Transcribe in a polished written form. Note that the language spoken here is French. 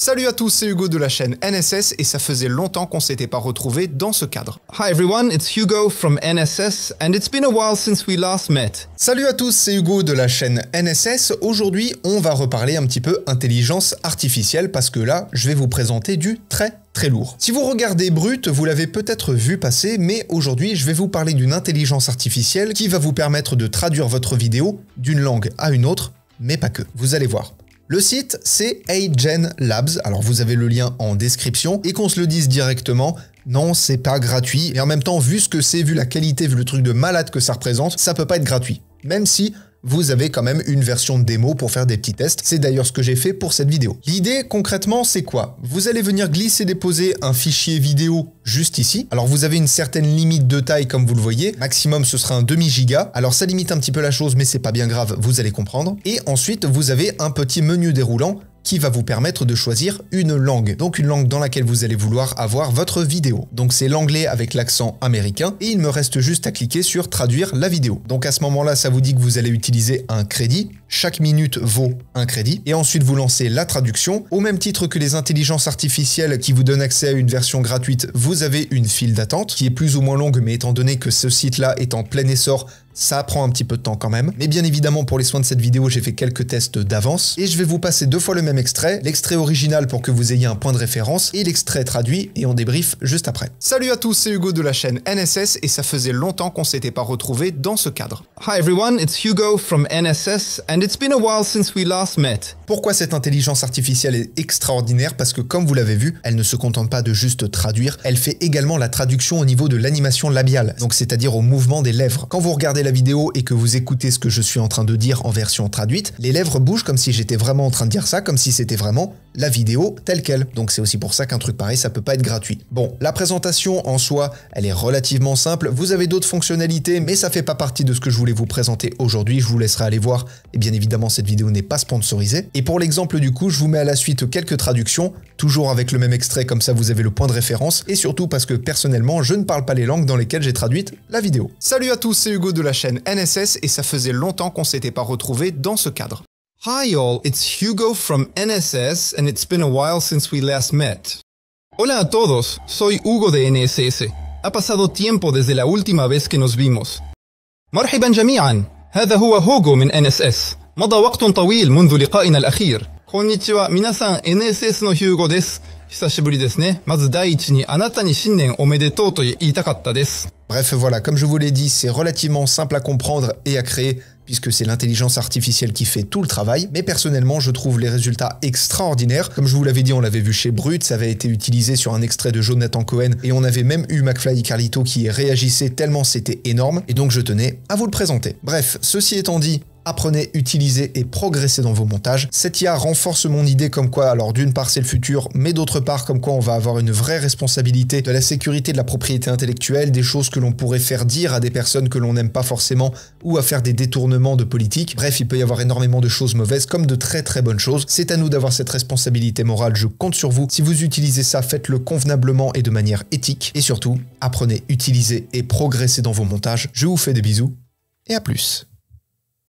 Salut à tous, c'est Hugo de la chaîne NSS et ça faisait longtemps qu'on s'était pas retrouvés dans ce cadre. Hi everyone, it's Hugo from NSS and it's been a while since we last met. Salut à tous, c'est Hugo de la chaîne NSS. Aujourd'hui, on va reparler un petit peu intelligence artificielle parce que là, je vais vous présenter du très lourd. Si vous regardez Brut, vous l'avez peut-être vu passer, mais aujourd'hui, je vais vous parler d'une intelligence artificielle qui va vous permettre de traduire votre vidéo d'une langue à une autre, mais pas que. Vous allez voir. Le site, c'est Agen Labs, alors vous avez le lien en description, et qu'on se le dise directement, non, c'est pas gratuit, et en même temps, vu ce que c'est, vu la qualité, vu le truc de malade que ça représente, ça peut pas être gratuit. Même si vous avez quand même une version de démo pour faire des petits tests, c'est d'ailleurs ce que j'ai fait pour cette vidéo. L'idée, concrètement, c'est quoi? Vous allez venir glisser-déposer un fichier vidéo juste ici. Alors vous avez une certaine limite de taille comme vous le voyez, maximum ce sera un demi-giga. Alors ça limite un petit peu la chose, mais c'est pas bien grave, vous allez comprendre. Et ensuite, vous avez un petit menu déroulant qui va vous permettre de choisir une langue. Donc une langue dans laquelle vous allez vouloir avoir votre vidéo. Donc c'est l'anglais avec l'accent américain et il me reste juste à cliquer sur traduire la vidéo. Donc à ce moment-là, ça vous dit que vous allez utiliser un crédit. Chaque minute vaut un crédit et ensuite vous lancez la traduction. Au même titre que les intelligences artificielles qui vous donnent accès à une version gratuite, vous avez une file d'attente qui est plus ou moins longue, mais étant donné que ce site-là est en plein essor, ça prend un petit peu de temps quand même. Mais bien évidemment, pour les soins de cette vidéo, j'ai fait quelques tests d'avance et je vais vous passer deux fois le même extrait, l'extrait original pour que vous ayez un point de référence et l'extrait traduit et on débrief juste après. Salut à tous, c'est Hugo de la chaîne NSS et ça faisait longtemps qu'on s'était pas retrouvés dans ce cadre. Hi everyone, it's Hugo from NSS and it's been a while since we last met. Pourquoi cette intelligence artificielle est extraordinaire? Parce que comme vous l'avez vu, elle ne se contente pas de juste traduire, elle fait également la traduction au niveau de l'animation labiale, donc c'est-à-dire au mouvement des lèvres. Quand vous regardez la vidéo et que vous écoutez ce que je suis en train de dire en version traduite, les lèvres bougent comme si j'étais vraiment en train de dire ça, comme si c'était vraiment la vidéo telle quelle. Donc c'est aussi pour ça qu'un truc pareil, ça peut pas être gratuit. Bon, la présentation en soi, elle est relativement simple. Vous avez d'autres fonctionnalités, mais ça fait pas partie de ce que je voulais vous présenter aujourd'hui. Je vous laisserai aller voir. Et bien évidemment, cette vidéo n'est pas sponsorisée. Et pour l'exemple du coup, je vous mets à la suite quelques traductions, toujours avec le même extrait, comme ça vous avez le point de référence. Et surtout parce que personnellement, je ne parle pas les langues dans lesquelles j'ai traduite la vidéo. Salut à tous, c'est Hugo de la chaîne NSS et ça faisait longtemps qu'on s'était pas retrouvés dans ce cadre. Hi all, it's Hugo from NSS and it's been a while since we last met. Hola a todos, soy Hugo de NSS. Ha pasado tiempo desde la última vez que nos vimos. مرحبا جميعا, هذا هو هوغو من NSS. مضى وقت طويل منذ لقائنا الأخير. こんにちは、皆さん NSS のヒューゴです。久しぶりですね。まず第一にあなたに新年おめでとうと言いたかったです。Bref, voilà, comme je vous l'ai dit, c'est relativement simple à comprendre et à créer puisque c'est l'intelligence artificielle qui fait tout le travail. Mais personnellement, je trouve les résultats extraordinaires. Comme je vous l'avais dit, on l'avait vu chez Brut, ça avait été utilisé sur un extrait de Jonathan Cohen et on avait même eu McFly et Carlito qui réagissait tellement c'était énorme. Et donc je tenais à vous le présenter. Bref, ceci étant dit, apprenez, utilisez et progressez dans vos montages. Cette IA renforce mon idée comme quoi, alors d'une part c'est le futur, mais d'autre part comme quoi on va avoir une vraie responsabilité de la sécurité de la propriété intellectuelle, des choses que l'on pourrait faire dire à des personnes que l'on n'aime pas forcément ou à faire des détournements de politique. Bref, il peut y avoir énormément de choses mauvaises comme de très bonnes choses. C'est à nous d'avoir cette responsabilité morale, je compte sur vous. Si vous utilisez ça, faites-le convenablement et de manière éthique. Et surtout, apprenez, utilisez et progressez dans vos montages. Je vous fais des bisous et à plus.